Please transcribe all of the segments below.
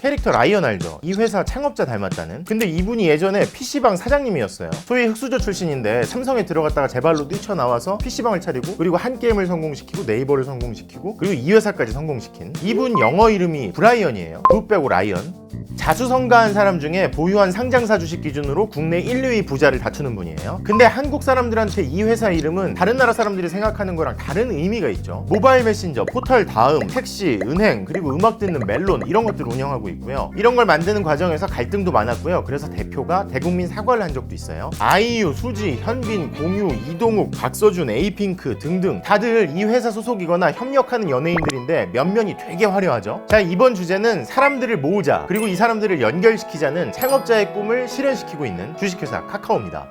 캐릭터 라이언 알죠? 이 회사 창업자 닮았다는. 근데 이분이 예전에 PC방 사장님이었어요. 소위 흑수저 출신인데 삼성에 들어갔다가 제 발로 뛰쳐나와서 PC방을 차리고, 그리고 한 게임을 성공시키고 네이버를 성공시키고, 그리고 이 회사까지 성공시킨 이분. 영어 이름이 브라이언이에요. 그 빼고 라이언. 자수성가한 사람 중에 보유한 상장사 주식 기준으로 국내 1, 2위 부자를 다투는 분이에요. 근데 한국 사람들한테 이 회사 이름은 다른 나라 사람들이 생각하는 거랑 다른 의미가 있죠. 모바일 메신저, 포털 다음, 택시, 은행, 그리고 음악 듣는 멜론, 이런 것들을 운영하고 있고요. 이런 걸 만드는 과정에서 갈등도 많았고요. 그래서 대표가 대국민 사과를 한 적도 있어요. 아이유, 수지, 현빈, 공유, 이동욱, 박서준, 에이핑크 등등 다들 이 회사 소속이거나 협력하는 연예인들인데 면면이 되게 화려하죠. 자, 이번 주제는 사람들을 모으자, 그리고 이 사람들을 연결시키자는 창업자의 꿈을 실현시키고 있는 주식회사 카카오입니다.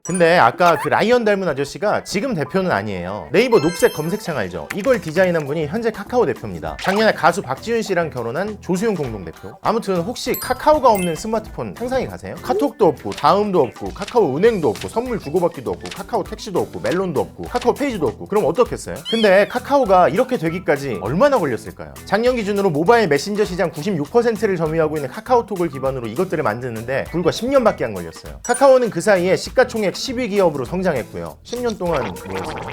근데 아까 그 라이언 닮은 아저씨가 지금 대표는 아니에요. 네이버 녹색 검색창 알죠? 이걸 디자인한 분이 현재 카카오 대표입니다. 작년에 가수 박지윤 씨랑 결혼한 조수용 공동대표. 아무튼 혹시 카카오가 없는 스마트폰 상상이 가세요? 카톡도 없고, 다음도 없고, 카카오 은행도 없고, 선물 주고받기도 없고, 카카오 택시도 없고, 멜론도 없고, 카카오 페이지도 없고, 그럼 어떻겠어요? 근데 카카오가 이렇게 되기까지 얼마나 걸렸을까요? 작년 기준으로 모바일 메신저 시장 96%를 점유하고 있는 카카오톡을 기반으로 이것들을 만드는데 불과 10년밖에 안 걸렸어요. 카카오는 그 사이에 시가총액 10위 기업으로 성장했고요. 10년 동안 뭐였어요?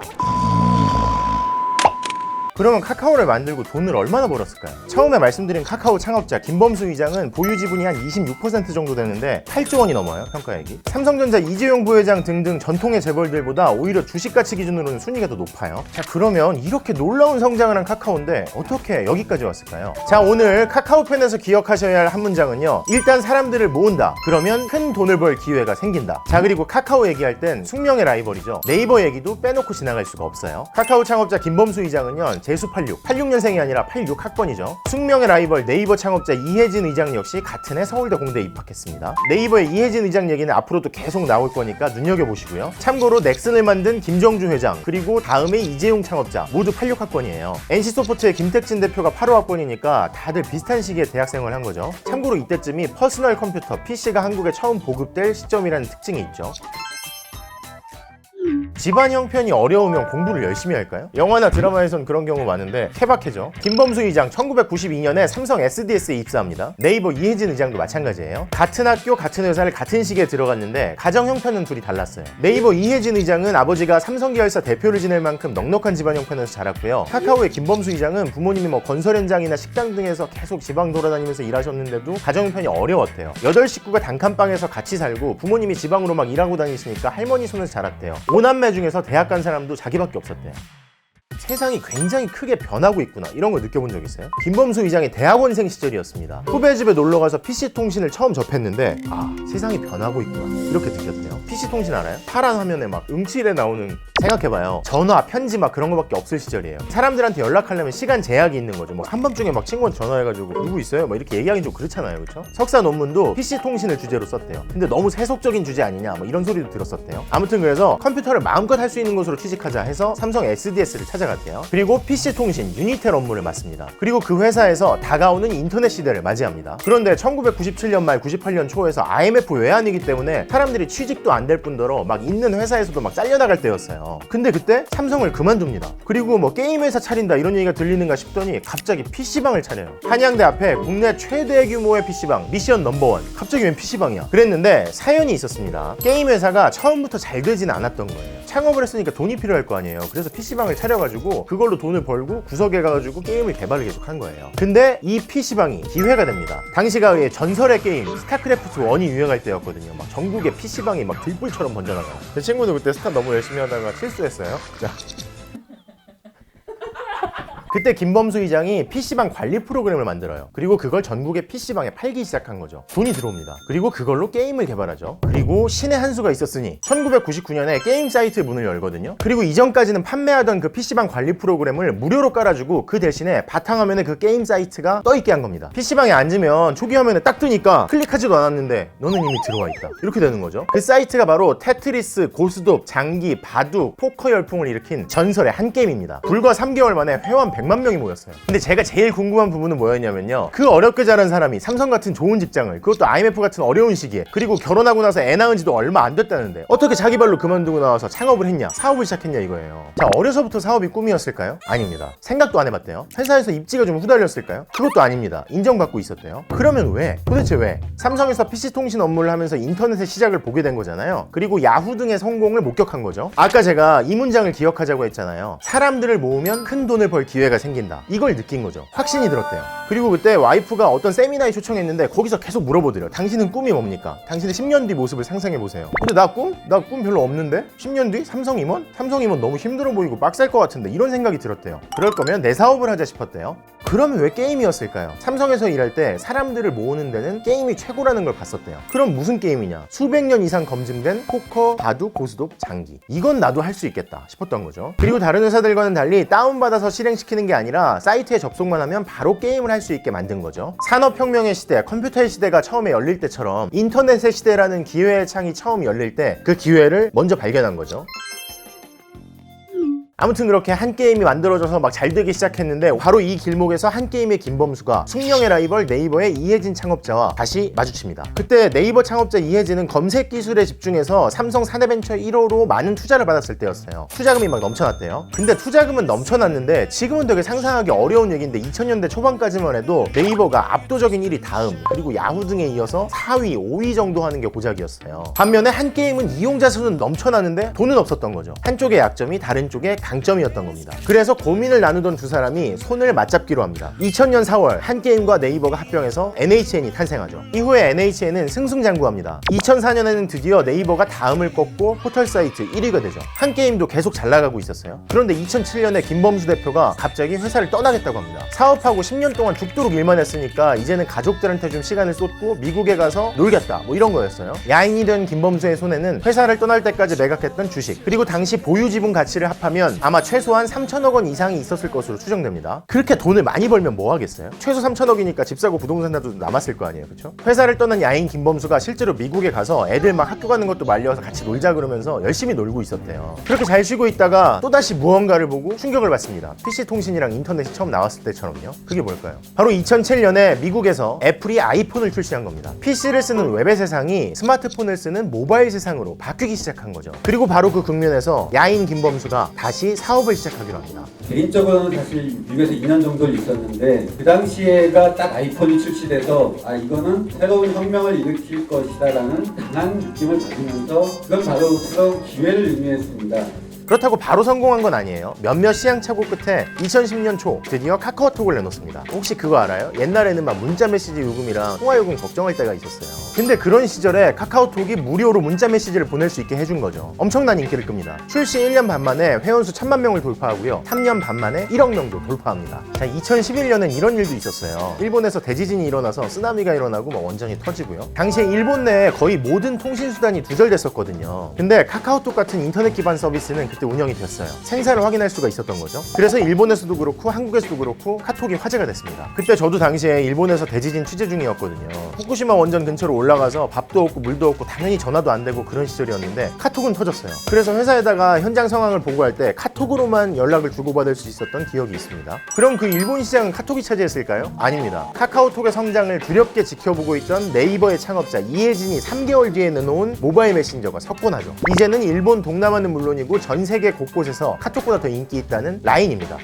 그러면 카카오를 만들고 돈을 얼마나 벌었을까요? 처음에 말씀드린 카카오 창업자 김범수 이장은 보유 지분이 한 26% 정도 되는데 8조 원이 넘어요, 평가액이. 삼성전자 이재용 부회장 등등 전통의 재벌들보다 오히려 주식가치 기준으로는 순위가 더 높아요. 자, 그러면 이렇게 놀라운 성장을 한 카카오인데 어떻게 여기까지 왔을까요? 자, 오늘 카카오편에서 기억하셔야 할 한 문장은요, 일단 사람들을 모은다. 그러면 큰 돈을 벌 기회가 생긴다. 자, 그리고 카카오 얘기할 땐 숙명의 라이벌이죠. 네이버 얘기도 빼놓고 지나갈 수가 없어요. 카카오 창업자 김범수 이장은요, 재수 86년생이 아니라 86학번이죠. 숙명의 라이벌 네이버 창업자 이혜진 의장 역시 같은 해 서울대 공대에 입학했습니다. 네이버의 이혜진 의장 얘기는 앞으로도 계속 나올 거니까 눈여겨보시고요. 참고로 넥슨을 만든 김정주 회장, 그리고 다음에 이재용 창업자 모두 86학번이에요. NC소프트의 김택진 대표가 85학번이니까 다들 비슷한 시기에 대학생활을 한 거죠. 참고로 이때쯤이 퍼스널 컴퓨터, PC가 한국에 처음 보급될 시점이라는 특징이 있죠. 집안 형편이 어려우면 공부를 열심히 할까요? 영화나 드라마에선 그런 경우 많은데 케바케죠. 김범수 의장 1992년에 삼성 SDS에 입사합니다. 네이버 이혜진 의장도 마찬가지예요. 같은 학교 같은 회사를 같은 시기에 들어갔는데 가정 형편은 둘이 달랐어요. 네이버 이혜진 의장은 아버지가 삼성 계열사 대표를 지낼 만큼 넉넉한 집안 형편에서 자랐고요. 카카오의 김범수 의장은 부모님이 건설 현장이나 식당 등에서 계속 지방 돌아다니면서 일하셨는데도 가정 형편이 어려웠대요. 8식구가 단칸방에서 같이 살고 부모님이 지방으로 막 일하고 다니시니까 할머니 손에서 자랐대요. 5남매 중에서 대학 간 사람도 자기밖에 없었대요. 세상이 굉장히 크게 변하고 있구나, 이런 걸 느껴본 적 있어요? 김범수 의장의 대학원생 시절이었습니다. 후배 집에 놀러가서 PC통신을 처음 접했는데 세상이 변하고 있구나, 이렇게 느꼈대요. PC통신 알아요? 파란 화면에 막 음칠에 나오는, 생각해봐요. 전화, 편지 막 그런 거밖에 없을 시절이에요. 사람들한테 연락하려면 시간 제약이 있는 거죠. 뭐 한밤중에 막 친구한테 전화해가지고 누구 있어요? 막 이렇게 얘기하기 좀 그렇잖아요, 그렇죠? 석사 논문도 PC통신을 주제로 썼대요. 근데 너무 세속적인 주제 아니냐, 뭐 이런 소리도 들었었대요. 아무튼 그래서 컴퓨터를 마음껏 할 수 있는 곳으로 취직하자 해서 삼성 SDS를 찾아갔대요. 그리고 PC통신, 유니텔 업무를 맡습니다. 그리고 그 회사에서 다가오는 인터넷 시대를 맞이합니다. 그런데 1997년 말 98년 초에서 IMF 외환위기 때문에 사람들이 취직도 안 될 뿐더러 막 있는 회사에서도 막 잘려나갈 때였어요. 근데 그때 삼성을 그만둡니다. 그리고 뭐 게임 회사 차린다 이런 얘기가 들리는가 싶더니 갑자기 PC방을 차려요. 한양대 앞에 국내 최대 규모의 PC방, 미션 넘버원. 갑자기 웬 PC방이야? 그랬는데 사연이 있었습니다. 게임 회사가 처음부터 잘 되지는 않았던 거예요. 창업을 했으니까 돈이 필요할 거 아니에요. 그래서 PC방을 차려가지고 그걸로 돈을 벌고 구석에 가가지고 게임을 개발을 계속 한 거예요. 근데 이 PC방이 기회가 됩니다. 당시가 전설의 게임 스타크래프트 1이 유행할 때였거든요. 막 전국에 PC방이 막 들불처럼 번져나가요. 제 친구도 그때 스타 너무 열심히 하다가 실수했어요. 자. 그때 김범수 의장이 PC방 관리 프로그램을 만들어요. 그리고 그걸 전국의 PC방에 팔기 시작한 거죠. 돈이 들어옵니다. 그리고 그걸로 게임을 개발하죠. 그리고 신의 한 수가 있었으니 1999년에 게임 사이트 문을 열거든요. 그리고 이전까지는 판매하던 그 PC방 관리 프로그램을 무료로 깔아주고 그 대신에 바탕화면에 그 게임 사이트가 떠있게 한 겁니다. PC방에 앉으면 초기 화면에 딱 뜨니까 클릭하지도 않았는데 너는 이미 들어와 있다, 이렇게 되는 거죠. 그 사이트가 바로 테트리스, 고스톱, 장기, 바둑, 포커 열풍을 일으킨 전설의 한 게임입니다. 불과 3개월 만에 회원 100만 명이 모였어요. 근데 제가 제일 궁금한 부분은 뭐였냐면요, 그 어렵게 자란 사람이 삼성 같은 좋은 직장을, 그것도 IMF 같은 어려운 시기에, 그리고 결혼하고 나서 애 낳은 지도 얼마 안 됐다는데 어떻게 자기 발로 그만두고 나와서 창업을 했냐, 사업을 시작했냐 이거예요. 자, 어려서부터 사업이 꿈이었을까요? 아닙니다. 생각도 안 해봤대요. 회사에서 입지가 좀 후달렸을까요? 그것도 아닙니다. 인정받고 있었대요. 그러면 왜? 도대체 왜? 삼성에서 PC통신 업무를 하면서 인터넷의 시작을 보게 된 거잖아요. 그리고 야후 등의 성공을 목격한 거죠. 아까 제가 이 문장을 기억하자고 했잖아요. 사람들을 모으면 큰 돈을 벌 기회가 생긴다. 이걸 느낀 거죠. 확신이 들었대요. 그리고 그때 와이프가 어떤 세미나에 초청했는데 거기서 계속 물어보더래요. 당신은 꿈이 뭡니까? 당신의 10년 뒤 모습을 상상해보세요. 근데 나 꿈 별로 없는데? 10년 뒤? 삼성 임원? 삼성 임원 너무 힘들어 보이고 빡셀 것 같은데, 이런 생각이 들었대요. 그럴 거면 내 사업을 하자 싶었대요. 그러면 왜 게임이었을까요? 삼성에서 일할 때 사람들을 모으는 데는 게임이 최고라는 걸 봤었대요. 그럼 무슨 게임이냐? 수백 년 이상 검증된 포커, 바둑, 고스톱, 장기. 이건 나도 할 수 있겠다 싶었던 거죠. 그리고 다른 회사들과는 달리 다운받아서 실행시키는 게 아니라 사이트에 접속만 하면 바로 게임을 할 수 있게 만든 거죠. 산업혁명의 시대, 컴퓨터의 시대가 처음에 열릴 때처럼 인터넷의 시대라는 기회의 창이 처음 열릴 때 그 기회를 먼저 발견한 거죠. 아무튼 그렇게 한 게임이 만들어져서 막 잘 되기 시작했는데, 바로 이 길목에서 한 게임의 김범수가 숙명의 라이벌 네이버의 이혜진 창업자와 다시 마주칩니다. 그때 네이버 창업자 이혜진은 검색 기술에 집중해서 삼성 사내벤처 1호로 많은 투자를 받았을 때였어요. 투자금이 막 넘쳐났대요. 근데 투자금은 넘쳐났는데 지금은 되게 상상하기 어려운 얘기인데, 2000년대 초반까지만 해도 네이버가 압도적인 1위 다음, 그리고 야후 등에 이어서 4위, 5위 정도 하는 게 고작이었어요. 반면에 한 게임은 이용자 수는 넘쳐나는데 돈은 없었던 거죠. 한쪽의 약점이 다른 쪽의 강점이었던 겁니다. 그래서 고민을 나누던 두 사람이 손을 맞잡기로 합니다. 2000년 4월 한 게임과 네이버가 합병해서 NHN이 탄생하죠. 이후에 NHN은 승승장구합니다. 2004년에는 드디어 네이버가 다음을 꺾고 포털 사이트 1위가 되죠. 한 게임도 계속 잘 나가고 있었어요. 그런데 2007년에 김범수 대표가 갑자기 회사를 떠나겠다고 합니다. 사업하고 10년 동안 죽도록 일만 했으니까 이제는 가족들한테 좀 시간을 쏟고 미국에 가서 놀겠다, 뭐 이런 거였어요. 야인이 된 김범수의 손에는 회사를 떠날 때까지 매각했던 주식, 그리고 당시 보유 지분 가치를 합하면 아마 최소한 3천억 원 이상이 있었을 것으로 추정됩니다. 그렇게 돈을 많이 벌면 뭐 하겠어요? 최소 3천억이니까 집 사고 부동산 사도 남았을 거 아니에요, 그렇죠? 회사를 떠난 야인 김범수가 실제로 미국에 가서 애들 막 학교 가는 것도 말려서 같이 놀자 그러면서 열심히 놀고 있었대요. 그렇게 잘 쉬고 있다가 또다시 무언가를 보고 충격을 받습니다. PC통신이랑 인터넷이 처음 나왔을 때처럼요. 그게 뭘까요? 바로 2007년에 미국에서 애플이 아이폰을 출시한 겁니다. PC를 쓰는 웹의 세상이 스마트폰을 쓰는 모바일 세상으로 바뀌기 시작한 거죠. 그리고 바로 그 국면에서 야인 김범수가 다시 사업을 시작하기로 합니다. 개인적으로는 사실 미국에서 2년 정도 있었는데, 그 당시에가 딱 아이폰이 출시돼서 이거는 새로운 혁명을 일으킬 것이다 라는 강한 느낌을 받으면서, 그건 바로 그런 기회를 의미했습니다. 그렇다고 바로 성공한 건 아니에요. 몇몇 시행착오 끝에 2010년 초 드디어 카카오톡을 내놓습니다. 혹시 그거 알아요? 옛날에는 막 문자 메시지 요금이랑 통화 요금 걱정할 때가 있었어요. 근데 그런 시절에 카카오톡이 무료로 문자 메시지를 보낼 수 있게 해준 거죠. 엄청난 인기를 끕니다. 출시 1년 반 만에 회원수 1000만 명을 돌파하고요. 3년 반 만에 1억 명도 돌파합니다. 자, 2011년엔 이런 일도 있었어요. 일본에서 대지진이 일어나서 쓰나미가 일어나고 막 원전이 터지고요. 당시에 일본 내에 거의 모든 통신수단이 두절됐었거든요. 근데 카카오톡 같은 인터넷 기반 서비스는 그때 운영이 됐어요. 생사를 확인할 수가 있었던 거죠. 그래서 일본에서도 그렇고 한국에서도 그렇고 카톡이 화제가 됐습니다. 그때 저도 당시에 일본에서 대지진 취재 중이었거든요. 후쿠시마 원전 근처로 올라가서 밥도 없고 물도 없고 당연히 전화도 안 되고 그런 시절이었는데 카톡은 터졌어요. 그래서 회사에다가 현장 상황을 보고할 때 카톡으로만 연락을 주고받을 수 있었던 기억이 있습니다. 그럼 그 일본 시장은 카톡이 차지했을까요? 아닙니다. 카카오톡의 성장을 두렵게 지켜보고 있던 네이버의 창업자 이혜진이 3개월 뒤에 내놓은 모바일 메신저가 석권하죠. 이제는 일본 동남아는 물론이고 전 세계 곳곳에서 카톡보다 더 인기 있다는 라인입니다.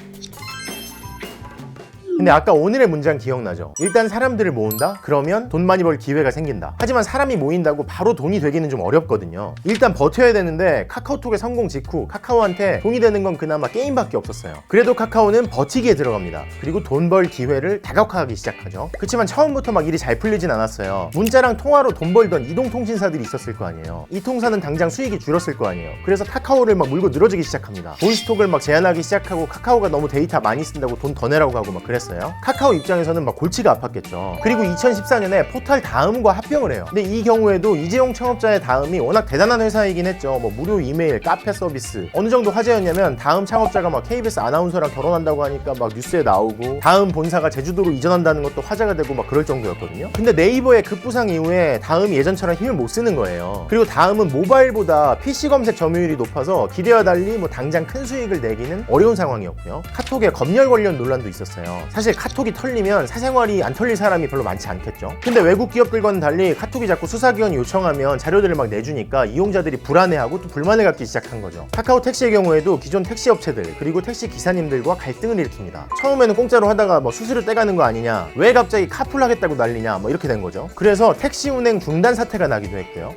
근데 아까 오늘의 문장 기억나죠? 일단 사람들을 모은다? 그러면 돈 많이 벌 기회가 생긴다. 하지만 사람이 모인다고 바로 돈이 되기는 좀 어렵거든요. 일단 버텨야 되는데 카카오톡의 성공 직후 카카오한테 돈이 되는 건 그나마 게임밖에 없었어요. 그래도 카카오는 버티기에 들어갑니다. 그리고 돈 벌 기회를 다각화하기 시작하죠. 그렇지만 처음부터 막 일이 잘 풀리진 않았어요. 문자랑 통화로 돈 벌던 이동통신사들이 있었을 거 아니에요. 이 통사는 당장 수익이 줄었을 거 아니에요. 그래서 카카오를 막 물고 늘어지기 시작합니다. 돈스톡을 막 제한하기 시작하고 카카오가 너무 데이터 많이 쓴다고 돈 더 내라고 하고 막 그랬어요. 있었어요. 카카오 입장에서는 막 골치가 아팠겠죠. 그리고 2014년에 포털 다음과 합병을 해요. 근데 이 경우에도 이재용 창업자의 다음이 워낙 대단한 회사이긴 했죠. 뭐 무료 이메일, 카페 서비스. 어느 정도 화제였냐면 다음 창업자가 막 KBS 아나운서랑 결혼한다고 하니까 막 뉴스에 나오고, 다음 본사가 제주도로 이전한다는 것도 화제가 되고 막 그럴 정도였거든요. 근데 네이버의 급부상 이후에 다음이 예전처럼 힘을 못 쓰는 거예요. 그리고 다음은 모바일보다 PC 검색 점유율이 높아서 기대와 달리 뭐 당장 큰 수익을 내기는 어려운 상황이었고요. 카톡에 검열 관련 논란도 있었어요. 사실 카톡이 털리면 사생활이 안 털릴 사람이 별로 많지 않겠죠. 근데 외국 기업들과는 달리 카톡이 자꾸 수사기관이 요청하면 자료들을 막 내주니까 이용자들이 불안해하고 또 불만을 갖기 시작한 거죠. 카카오 택시의 경우에도 기존 택시 업체들 그리고 택시 기사님들과 갈등을 일으킵니다. 처음에는 공짜로 하다가 뭐 수수료 떼가는 거 아니냐, 왜 갑자기 카풀 하겠다고 난리냐, 뭐 이렇게 된 거죠. 그래서 택시 운행 중단 사태가 나기도 했고요.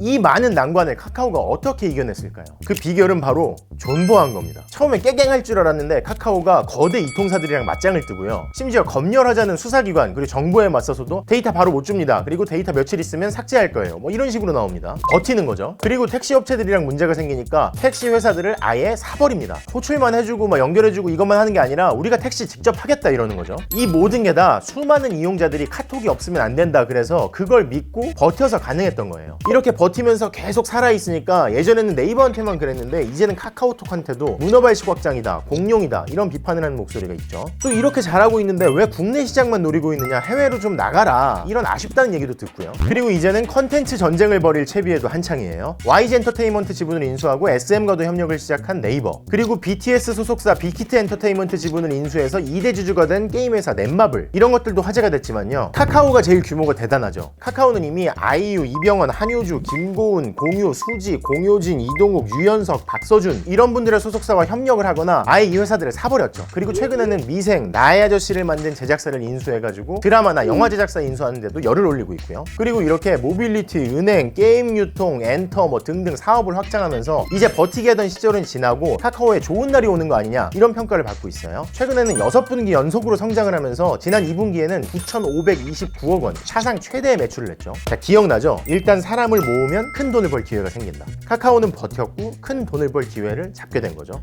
이 많은 난관을 카카오가 어떻게 이겨냈을까요? 그 비결은 바로 존버한 겁니다. 처음에 깨갱할 줄 알았는데 카카오가 거대 이통사들이랑 맞짱을 뜨고요. 심지어 검열하자는 수사기관 그리고 정부에 맞서서도 데이터 바로 못 줍니다. 그리고 데이터 며칠 있으면 삭제할 거예요. 뭐 이런 식으로 나옵니다. 버티는 거죠. 그리고 택시 업체들이랑 문제가 생기니까 택시 회사들을 아예 사버립니다. 호출만 해주고 막 연결해주고 이것만 하는 게 아니라 우리가 택시 직접 하겠다 이러는 거죠. 이 모든 게 다 수많은 이용자들이 카톡이 없으면 안 된다 그래서 그걸 믿고 버텨서 가능했던 거예요. 이렇게 버티면서 계속 살아있으니까 예전에는 네이버한테만 그랬는데 이제는 카카오톡한테도 문어발식 확장이다, 공룡이다 이런 비판을 하는 목소리가 있죠. 또 이렇게 잘하고 있는데 왜 국내 시장만 노리고 있느냐, 해외로 좀 나가라 이런 아쉽다는 얘기도 듣고요. 그리고 이제는 컨텐츠 전쟁을 벌일 채비에도 한창이에요. YG 엔터테인먼트 지분을 인수하고 SM과도 협력을 시작한 네이버, 그리고 BTS 소속사 빅히트 엔터테인먼트 지분을 인수해서 2대 주주가 된 게임 회사 넷마블, 이런 것들도 화제가 됐지만요. 카카오가 제일 규모가 대단하죠. 카카오는 이미 아이유, 이병헌, 한효주, 김고은, 공유, 수지, 공효진, 이동욱, 유연석, 박서준 이런 분들의 소속사와 협력을 하거나 아예 이 회사들을 사버렸죠. 그리고 최근에는 미생, 나의 아저씨를 만든 제작사를 인수해가지고 드라마나 영화 제작사 인수하는데도 열을 올리고 있고요. 그리고 이렇게 모빌리티, 은행, 게임 유통, 엔터 뭐 등등 사업을 확장하면서 이제 버티게 하던 시절은 지나고 카카오에 좋은 날이 오는 거 아니냐 이런 평가를 받고 있어요. 최근에는 6분기 연속으로 성장을 하면서 지난 2분기에는 9,529억 원, 사상 최대의 매출을 냈죠. 자, 기억나죠? 일단 사람을 모으면 큰 돈을 벌 기회가 생긴다. 카카오는 버텼고 큰 돈을 벌 기회를 잡게 된 거죠.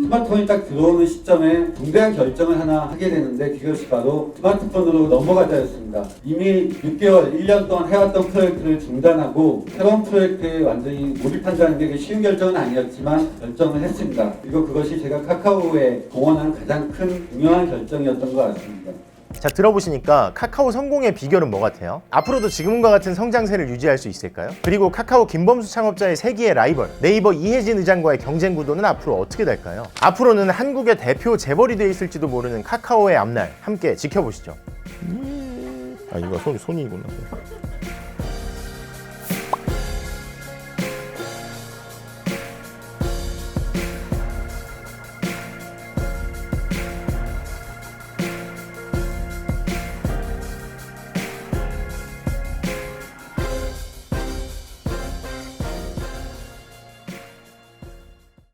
스마트폰이 딱 들어오는 시점에 중대한 결정을 하나 하게 되는데 그것이 바로 스마트폰으로 넘어가자였습니다. 이미 6개월, 1년 동안 해왔던 프로젝트를 중단하고 새로운 프로젝트에 완전히 몰입한다는 게 쉬운 결정은 아니었지만 결정을 했습니다. 그리고 그것이 제가 카카오에 공헌한 가장 큰 중요한 결정이었던 것 같습니다. 자, 들어보시니까 카카오 성공의 비결은 뭐 같아요? 앞으로도 지금과 같은 성장세를 유지할 수 있을까요? 그리고 카카오 김범수 창업자의 세기의 라이벌 네이버 이혜진 의장과의 경쟁 구도는 앞으로 어떻게 될까요? 앞으로는 한국의 대표 재벌이 돼 있을지도 모르는 카카오의 앞날 함께 지켜보시죠. 이거 손이구나.